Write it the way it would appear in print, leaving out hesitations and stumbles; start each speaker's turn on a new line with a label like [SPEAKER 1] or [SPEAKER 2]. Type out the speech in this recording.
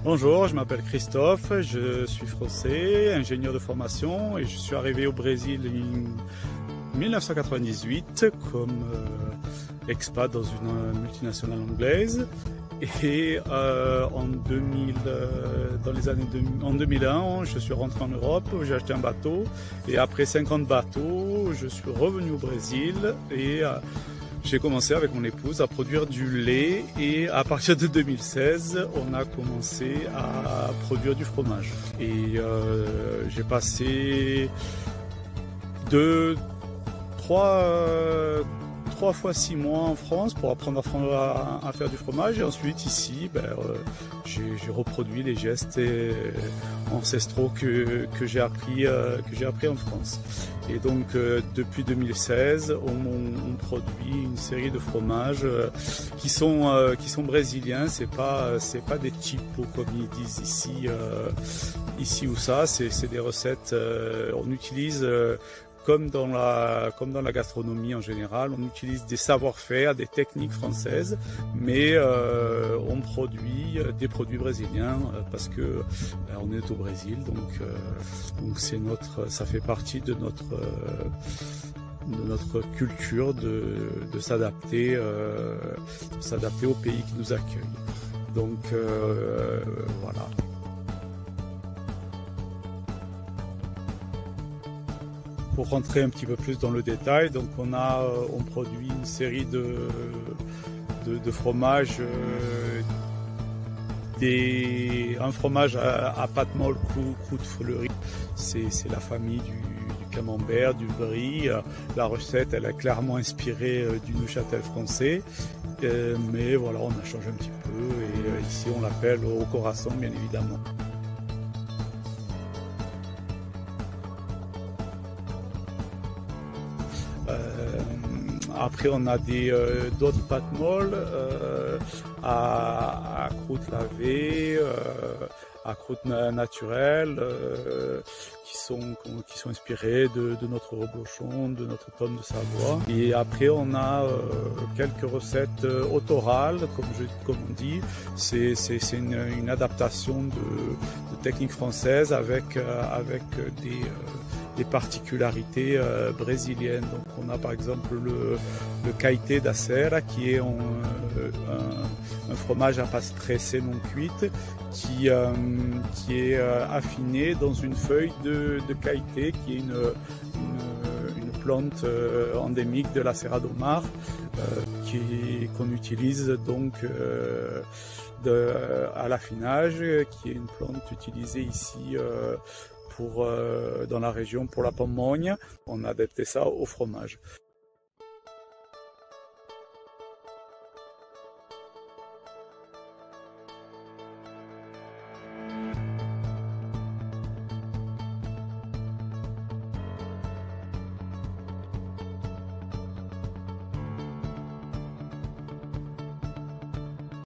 [SPEAKER 1] Bonjour, je m'appelle Christophe, je suis français, ingénieur de formation et je suis arrivé au Brésil en 1998 comme expat dans une multinationale anglaise. Et en 2001, je suis rentré en Europe, j'ai acheté un bateau et après 50 bateaux, je suis revenu au Brésil et j'ai commencé avec mon épouse à produire du lait et à partir de 2016, on a commencé à produire du fromage. Et j'ai passé trois fois 6 mois en France pour apprendre à faire du fromage, et ensuite ici j'ai reproduit les gestes ancestraux que j'ai appris en France. Et donc depuis 2016 on produit une série de fromages qui sont brésiliens. C'est pas des typos comme ils disent ici ou ça. C'est des recettes. On utilise comme dans la gastronomie en général, on utilise des savoir-faire, des techniques françaises, mais on produit des produits brésiliens parce que on est au Brésil, donc ça fait partie de notre culture de s'adapter au pays qui nous accueille. Donc voilà. Pour rentrer un petit peu plus dans le détail, donc on produit une série de fromages, un fromage à pâte molle croûte fleurie, c'est la famille du camembert, du brie. La recette elle est clairement inspirée du Neuchâtel français, mais voilà, on a changé un petit peu et ici on l'appelle au corazon bien évidemment. Après, on a d'autres pâtes molles à croûte lavée, à croûte naturelle, qui sont inspirées de notre reblochon, de notre pomme de Savoie. Et après, on a quelques recettes autorales, comme on dit. C'est une adaptation de techniques françaises avec des particularités brésiliennes. Donc on a par exemple le caïté da serra, qui est un fromage à pâte pressée non cuite qui est affiné dans une feuille de caïté, qui est une plante endémique de la Serra do Mar, qu'on utilise donc à l'affinage, qui est une plante utilisée ici dans la région pour la pamonha. On a adapté ça au fromage.